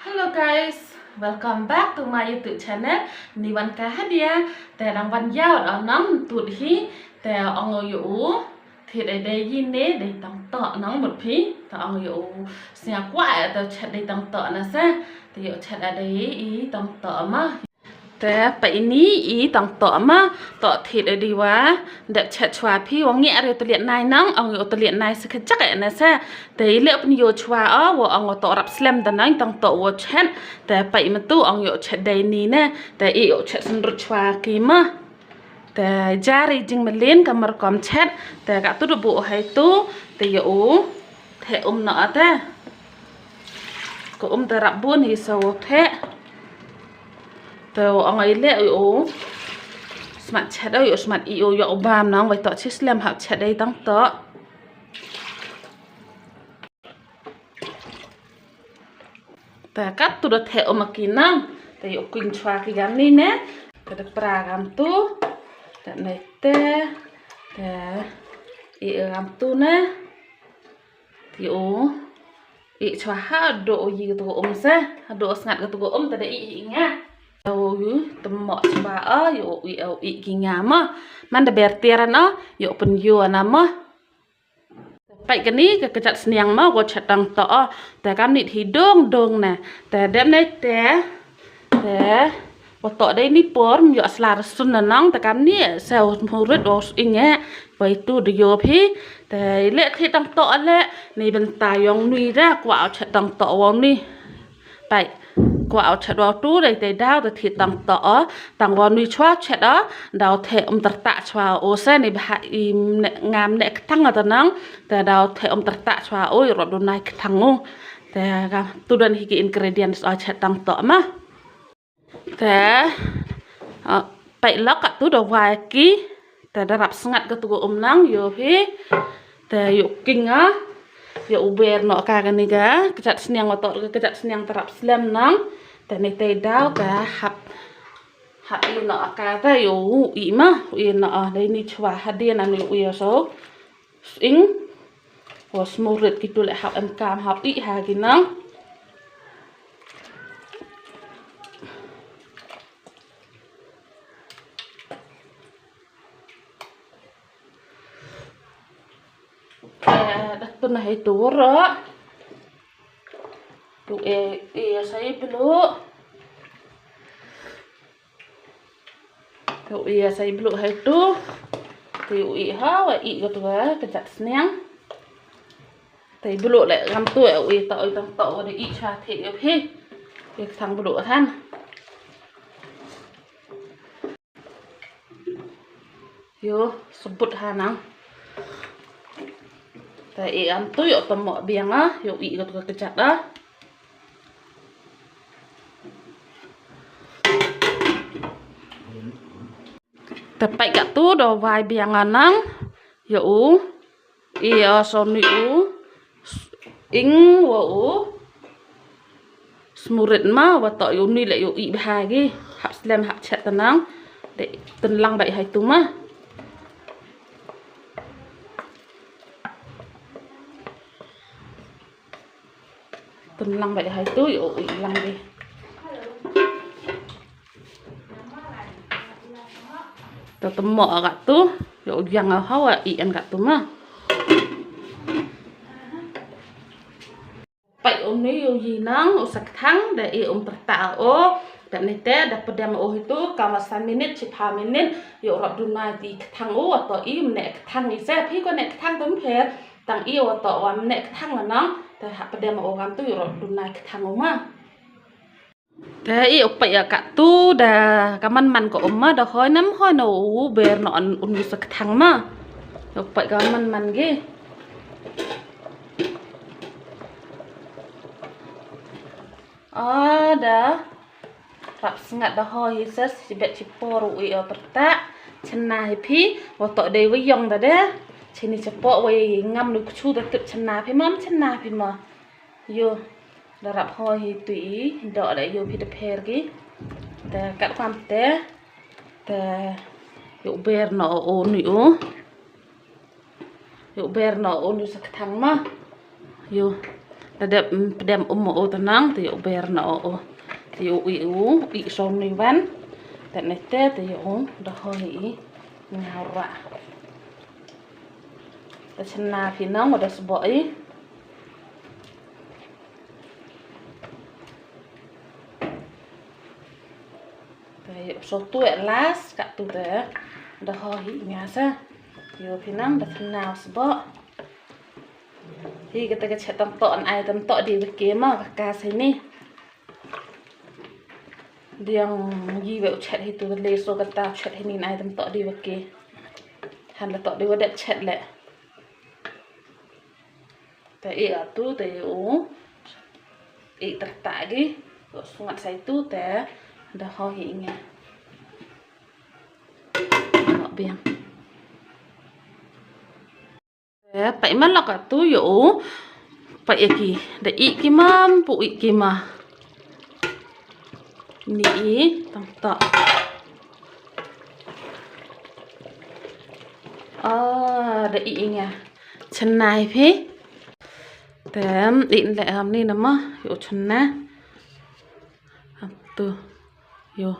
Hello guys, welcome back to my YouTube channel. Ni wan ka hadia,แต่รางวัลยาวน้องตุดฮีแต่องอยู่thì đây yin đấy để tăng tọ nóng một phí thì ôngอยู่เสียกว่าแต่ชัดได้tăng tọนะซะแต่อยู่ชัดอะไรอีtăng tọมาแต่ไปนี้อีtăng tọมาต่อที่ได้ดีวะเด็กชัดชัวพี่ว่าเงี้ยอะไรตัวเลียนนายน้องôngอยู่ตัวเลียนนายสักจักนะซะแต่เลือกเป็นอยู่ชัวว่าôngต่อรับสลัมแต่นั้นtăng tọว่าชัดแต่ไปมันตู้ôngอยู่ชัดได้นี่นะแต่อีอยู่ชัดสนุกชัวกี่มาแต่จารีจริงมันเล่นกับมารกอมแชทแต่กะตุระบุให้ตู้แต่อยู่เทหนอแต่ก็แต่รับบุญฮิโซเทแต่เอาไงเล่อยู่สมัครแชทได้อยู่สมัครอยู่อยู่บามน้องไว้ต่อชิสเลมหักแชทได้ตั้งโต๊ะแต่กัดตุระเทมากินนั่งแต่อยู่กินชวากินนี่นะแต่ปลากามตู้แต่ในเต้แต่อีกคำตัวนะที่อีชัวหาดูยีตัวซะดูสงัดกับตัวแต่ได้อีเงี้ยเราอยู่ตัวหมอชัวอยู่อีกินงามอ่ะมันจะเบียดเตียนเนาะอยู่เป็นยัวนะมั้งไปกันนี้ก็กระจัดเสียงมั้งก็ชัดดังต่อแต่การนี้ที่โด่งนะแต่เด็บในแต่ว่าต่อได้นี่ปอร์มอยู่สลาดสุนนังแต่การนี้เซลล์มูริดโอสอิงเงี้ยไปตู้ดิโยพี่แต่เละที่ตั้งต่อเละในบรรดายองนุยแรกกว่าเอาชัดตั้งต่อวันนี้ไปกว่าเอาชัดว่าตู้ได้แต่ดาวแต่ที่ตั้งต่อตั้งวันนุยชัวชัดดาวเทอมตระตะชัวโอเซในบ้านงามเนกทั้งตอนนั้นแต่ดาวเทอมตระตะชัวโอ้ยรถโดนนายทั้งงูแต่ก็ตู้ดันฮิกิอินกรีเดียนส์เอาชัดตั้งต่อมาแต่ไปล็อกกับตู้ดอกไม้กี้แต่ได้รับสงัดกับตัวนั่งอยู่พี่แต่อยู่กิ่งอยู่เบียร์เนาะกันนี่กะกระจัดเสียงว่าต่อกระจัดเสียงตรับสลัมนั่งแต่ในเตดาวกะหับอีเนาะกันแต่อยู่อีมาอีเนาะได้นี่ชัวหัดเดียนอันนี้อยู่โซ่อิงว่าสมูริดกิตุเลยหับกามหับอีหากินนั่งตัวไหนตัวรอตัวใส่บลูตัวใส่บลูให้ตัวฮาวก็ตัวกระจัดเสียงแต่บลูเลยทำตัวต่อตั้งโตได้ชาเทียบพี่ทางบลูท่านโยสมบูรณ์หานังแต่อันตัวอยู่ตัวหมอเบียงอยู่ก็ตัวกระจัดแต่ไปกับตู้ดอกไม้เบียงนั่งอยู่โซนอยู่อิงว่าสมุริตมาว่าต่ออยู่นี่แหละอยู่บากีหับสแลมหับเช็ดตนังเด็กตันลังใบให้ตุ้มาตุนลังไปให้ตู้อยู่ลังดิตัวตหมอกะตู้อยู่ยังเอาเขาอันกะตู้มาไปนี้อยู่ยีนังสักทั้งได้ตระตาแต่ในแต่ดับประเดี๋ยวitu kawasan menit 15 menit อยู่รอบดูนาดีทั้งต่อมันเนกทั้งนี่แซ่พี่ก็เนกทั้งต้นเพชรต่างต่อวันเนกทั้งละน้องแต่หากประเดี๋ยวกันตู้อยู่รอบดูนายทางออกมาแต่ไปกะตู้เดากะมันก็ออกมาเดาห้อยน้ำห้อยหนูเบอร์นอนอุ่นสักทางมาไปกะมันกี่เดารับสงัดเดาห้อยเซสสิเบ็ดชิปอรุตระตะชนะให้พี่ว่าต่อเดวิยองแต่เด้ชนิดเฉพาะไว้งำลูกชูแต่ตึกชนะพี่มั้งชนะพี่มาโยระดับหอยตุยดอกได้โยพิดเพร์กี้แต่กัดความแต่โยเบอร์นอโอนอยู่เบอร์นอโอนอยู่สักทางมาโย Ada pedam o tenang te ber na o. Te i som ni van. Te nete te dah hoi ngara. Te chena pinang udah seboi. Te so tu las kat tu te dah hoi ngasa. Yo pinang dah chena sebok. Thì kita ke chat tamtok ai tamtok di beke ma ka sini. Diang gi we chat hitu le so kata chat hini ai tamtok di beke. Han la tok di wadat chat le. Ta atu te tertak gi. Sungat sai tu te dah ho hi nge. Nok biang. Pai man la ka tu yo pai ki da I ki mam pu I ki ma ni tang ta da I nga chenai phi tem định lại ham ni nama yo chenna tu yo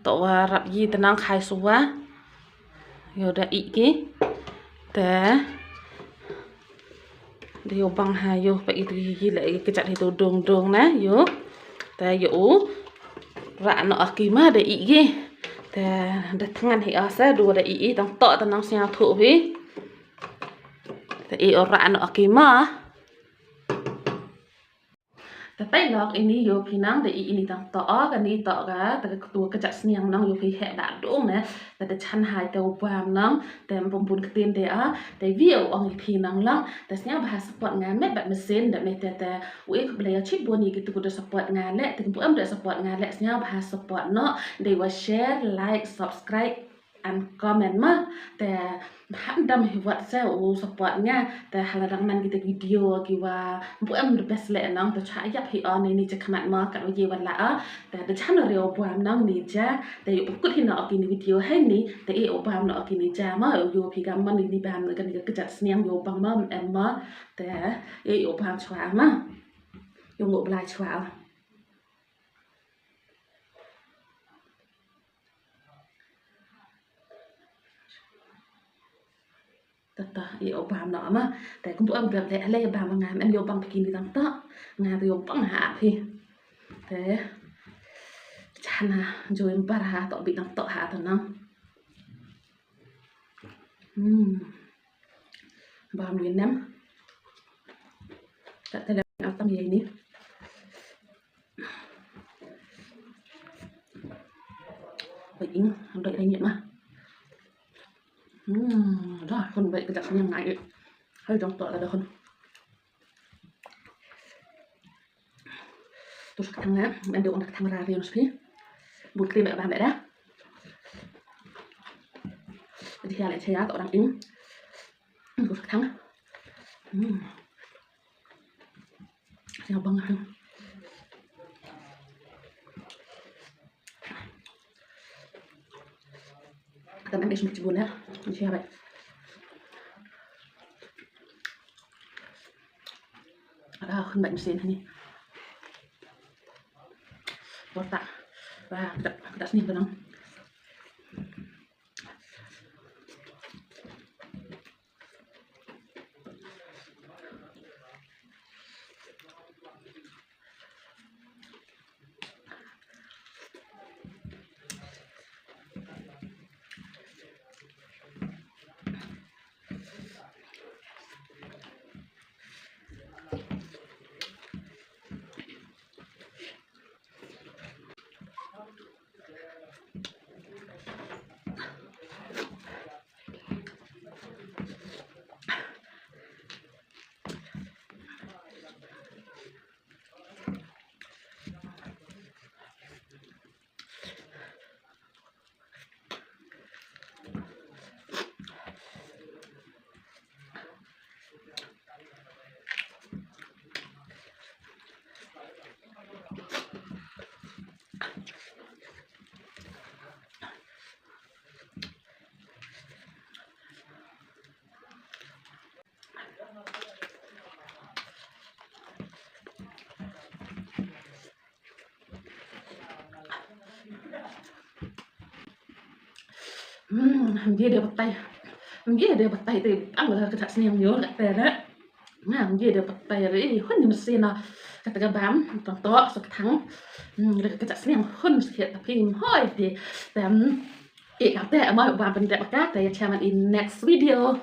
to rap yi tenang khai suwa yo da I ki te yo bang ha yo pa itu gi lại cái chặt itu dong dong na yo te yo ra no akima da I gi te da tangan hi asa dua da I tang to tanang sia thu hi te ra no akima tapi lok ini yo pinang da I ini tang to kan ni to ga ta tua ka chặt sniang nang yo phi he da dong na ta da chan hai te wam nang te pompun ketin de a te view ong I pinang lang ta snya bahasa support ngan met bat mesin da me te we blaya chip boni gitu kuda support ngan le te pu am da support ngan le snya bahasa support no de wa share like subscribe and comment ma te handam hiwat se support nya te haladang man kita video ki wa pu am the best le nang to cha yap hi on ni je khamat ma ka ye wan la te de chan re o bam nang ni ja te yu kut hin na ki ni video hai ni te o bam na ki ni ja ma yo pi gam man ni bam kan ni ka jat sniang yo bang ma em ma te o bam chwa ma yo ngo blai chwa tata yo bam na ma te kum pu am ga le bam ngam em yo bang pikini tang ta nga yo bang ha phi te chana jo em par ha to bi tang to ha to nang bam Việt Nam ta te la tam ye ni vậy đợi anh nhận mà đó con vậy cái đặc nhân này hơi trong tội là được không tôi sẽ thằng á em được thằng ra riêng xí buồn kia mẹ bạn mẹ đó thì lại chơi á tội đang yếu tôi sẽ thắng theo băng hơn các em biết một chút buồn đấy mình chơi vậy đó không bệnh xin này bớt tạ và đặt nhìn vào nó Dia dia petai. Dia dia petai thì ăn là cái sạc nhớ lại tè đấy. Dia dia petai rồi hơn như mesin nào. Kata cái bám toàn to sắc thắng. Cái sạc hơn hiện tập phim hơi thì tè ị ảo tè mà bạn bên đẹp các thì chào bạn in next video.